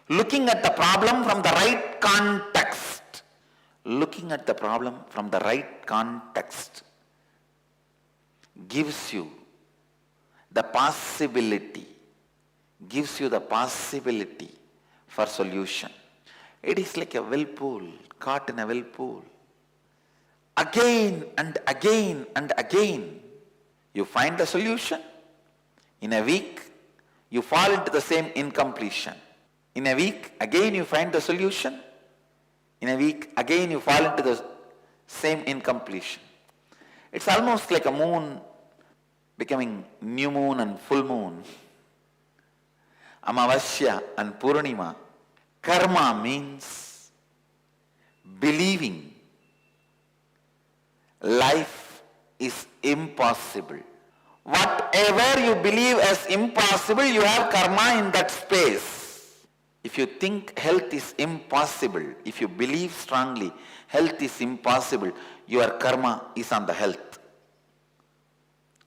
Looking at the problem from the right context. Looking at the problem from the right context gives you the possibility for solution. It is like a whirlpool, caught in a whirlpool. Again and again and again, you find the solution. In a week, you fall into the same incompletion. In a week, again you find the solution. In a week, again you fall into the same incompletion. It's almost like a moon becoming new moon and full moon. Amavasya and Purnima. Karma means believing life is impossible. Whatever you believe as impossible, you have karma in that space. If you think health is impossible, if you believe strongly health is impossible, your karma is on the health.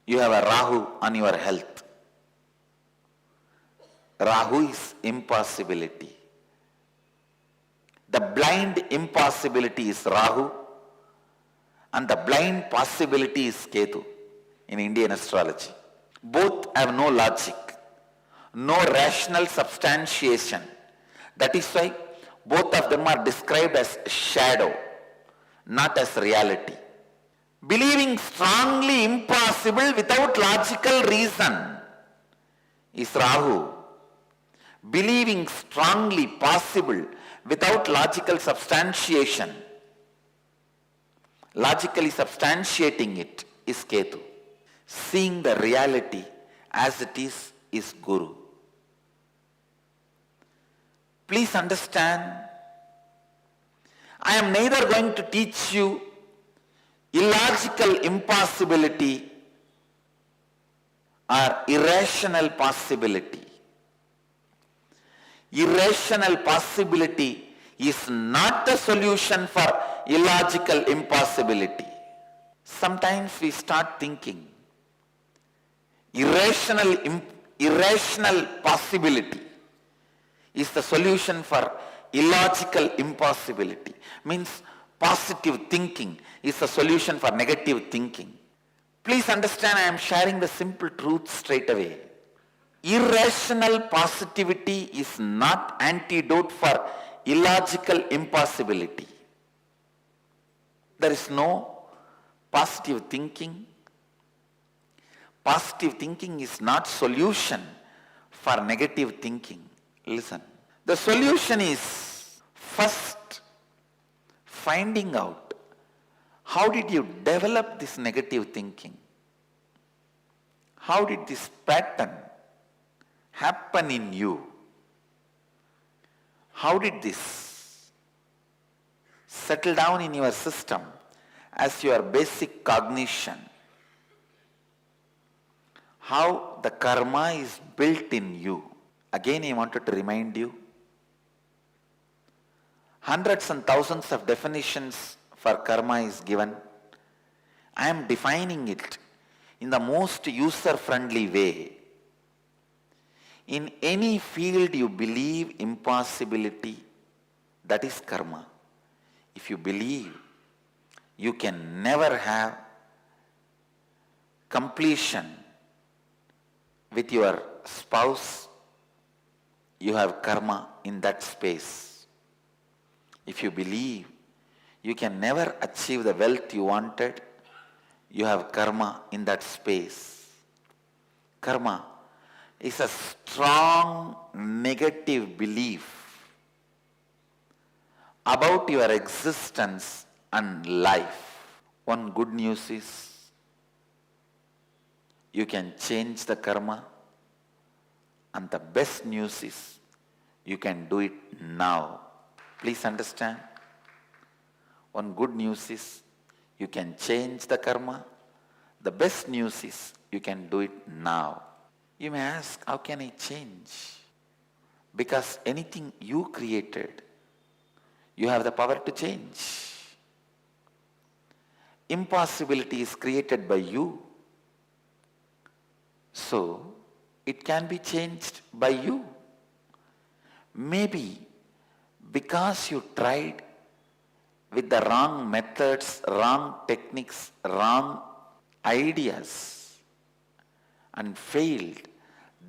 You have a Rahu on your health. Rahu is impossibility. The blind impossibility is Rahu and the blind possibility is Ketu in Indian astrology. Both have no logic, no rational substantiation. That is why both of them are described as shadow, not as reality. Believing strongly impossible without logical reason is Rahu. Believing strongly possible without logical substantiation, logically substantiating it, is Ketu. Seeing the reality as it is Guru. Please understand, I am neither going to teach you illogical impossibility or irrational possibility. Irrational possibility is not the solution for illogical impossibility. Sometimes we start thinking irrational possibility is the solution for illogical impossibility. Means positive thinking is the solution for negative thinking. Please understand, I am sharing the simple truth straight away. Irrational positivity is not antidote for illogical impossibility. There is no positive thinking. Positive thinking is not solution for negative thinking. Listen. The solution is first finding out how did you develop this negative thinking? How did this pattern happen in you? How did this settle down in your system as your basic cognition? How the karma is built in you? Again, I wanted to remind you, hundreds and thousands of definitions for karma is given. I am defining it in the most user-friendly way. In any field you believe impossibility, that is karma. If you believe you can never have completion with your spouse, you have karma in that space. If you believe you can never achieve the wealth you wanted, you have karma in that space. Karma is a strong negative belief about your existence and life. One good news is you can change the karma, and the best news is you can do it now. Please understand. One good news is you can change the karma. The best news is you can do it now. You may ask, how can I change? Because anything you created, you have the power to change. Impossibility is created by you. So, it can be changed by you. Maybe because you tried with the wrong methods, wrong techniques, wrong ideas and failed,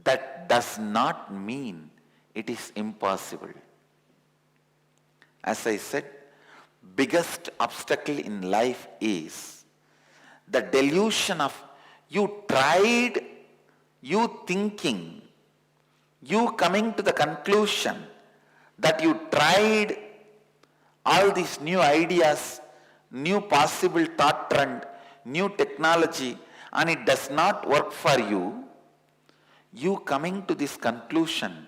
that does not mean it is impossible. As I said, biggest obstacle in life is the delusion of you tried, you thinking, you coming to the conclusion that you tried all these new ideas, new possible thought trend, new technology, and it does not work for you, you coming to this conclusion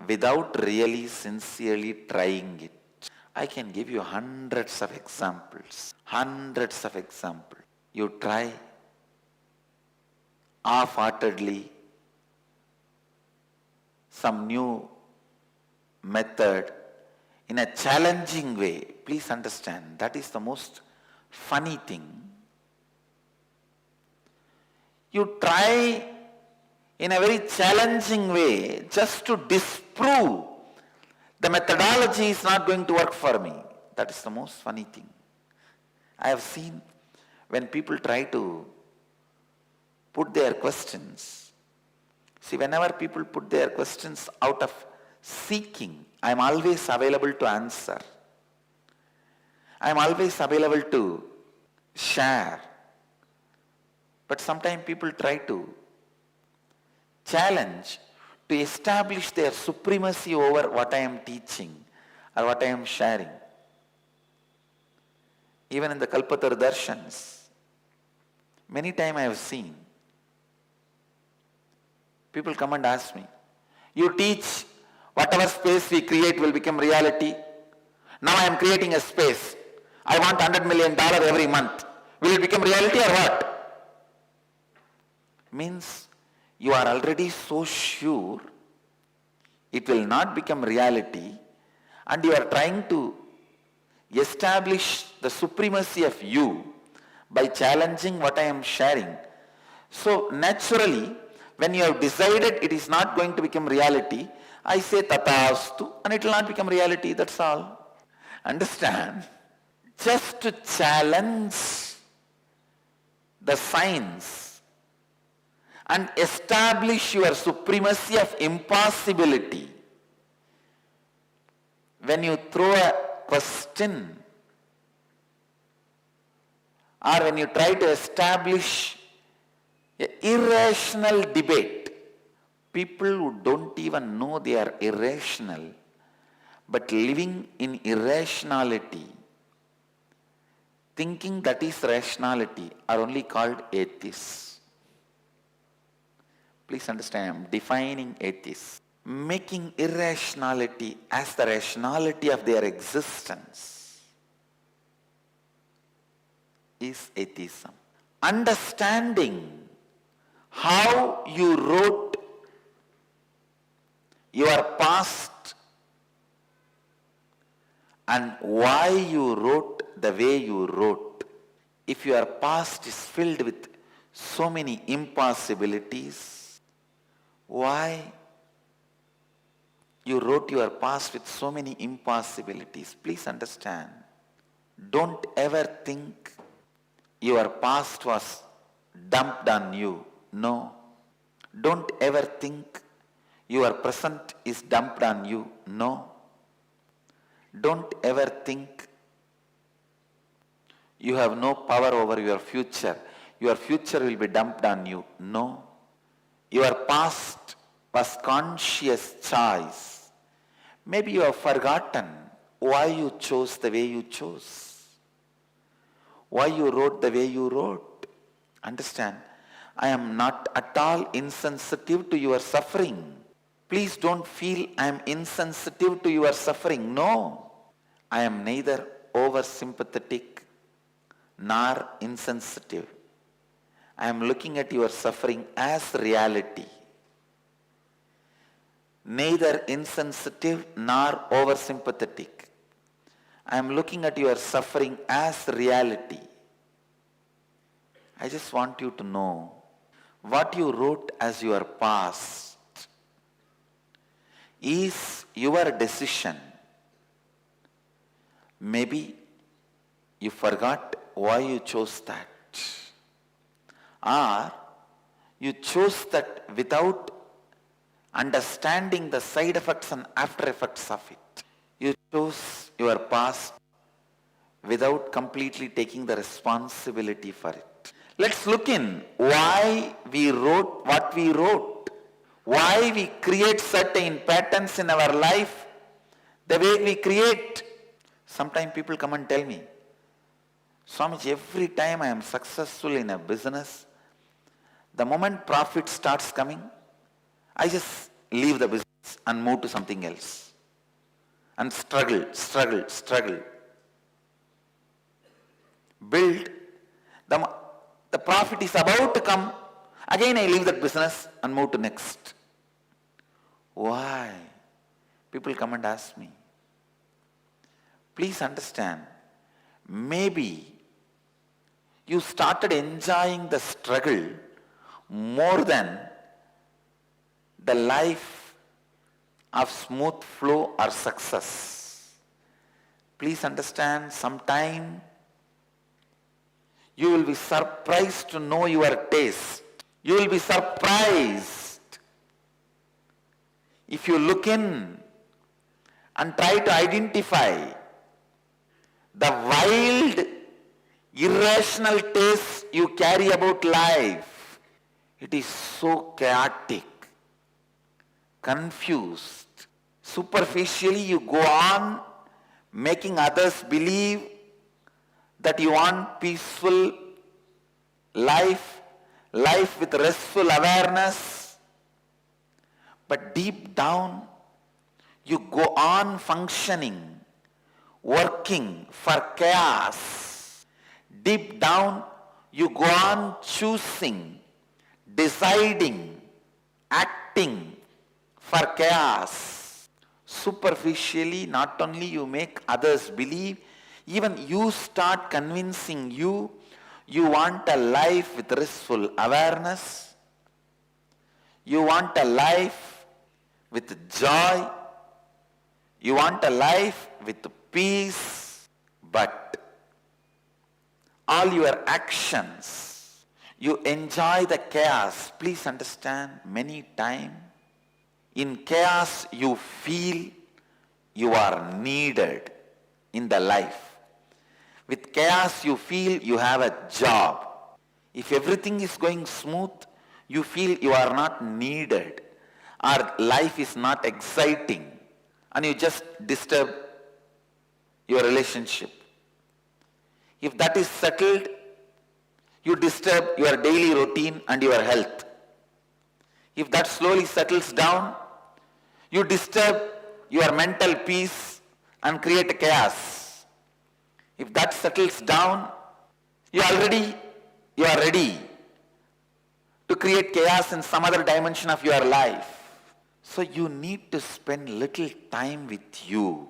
without really sincerely trying it. I can give you hundreds of examples. Hundreds of examples. You try half-heartedly some new method in a challenging way. Please understand, that is the most funny thing. You try in a very challenging way just to disprove the methodology is not going to work for me. That is the most funny thing. I have seen when people try to put their questions. See, whenever people put their questions out of seeking, I am always available to answer. I am always available to share. But sometimes people try to challenge to establish their supremacy over what I am teaching or what I am sharing. Even in the Kalpatar Darshans, many times I have seen people come and ask me, you teach whatever space we create will become reality. Now I am creating a space. I want $100 million every month. Will it become reality or what? Means you are already so sure it will not become reality, and you are trying to establish the supremacy of you by challenging what I am sharing. So naturally, when you have decided it is not going to become reality, I say tathastu and it will not become reality, that's all. Understand? Just to challenge the science and establish your supremacy of impossibility. When you throw a question or when you try to establish an irrational debate, people who don't even know they are irrational but living in irrationality, thinking that is rationality, are only called atheists. Please understand, I am defining atheists. Making irrationality as the rationality of their existence is atheism. Understanding how you wrote your past and why you wrote the way you wrote. If your past is filled with so many impossibilities, why you wrote your past with so many impossibilities? Please understand. Don't ever think your past was dumped on you. No. Don't ever think your present is dumped on you. No. Don't ever think you have no power over your future. Your future will be dumped on you. No. Your past was conscious choice. Maybe you have forgotten why you chose the way you chose. Why you wrote the way you wrote. Understand? I am not at all insensitive to your suffering. Please don't feel I am insensitive to your suffering. No. I am neither oversympathetic nor insensitive. I am looking at your suffering as reality. Neither insensitive nor oversympathetic. I am looking at your suffering as reality. I just want you to know what you wrote as your past is your decision. Maybe you forgot why you chose that. Or you chose that without understanding the side effects and after effects of it. You chose your past without completely taking the responsibility for it. Let's look in why we wrote what we wrote. Why we create certain patterns in our life the way we create. Sometimes people come and tell me, Swamiji, every time I am successful in a business, the moment profit starts coming, I just leave the business and move to something else. And struggle. Build. The profit is about to come. Again I leave that business and move to next. Why? People come and ask me. Please understand, maybe you started enjoying the struggle more than the life of smooth flow or success. Please understand, sometime you will be surprised to know your taste. You will be surprised if you look in and try to identify the wild, irrational taste you carry about life. It is so chaotic, confused. Superficially you go on making others believe that you want peaceful life with restful awareness. But deep down, you go on functioning, working for chaos. Deep down, you go on choosing, deciding, acting for chaos. Superficially, not only you make others believe, even you start convincing you want a life with restful awareness. You want a life with joy. You want a life with peace. But all your actions, you enjoy the chaos. Please understand, many times in chaos you feel you are needed in the life. With chaos you feel you have a job. If everything is going smooth, you feel you are not needed or life is not exciting and you just disturb your relationship. If that is settled, you disturb your daily routine and your health. If that slowly settles down, you disturb your mental peace and create chaos. If that settles down, you are ready to create chaos in some other dimension of your life. So you need to spend little time with you.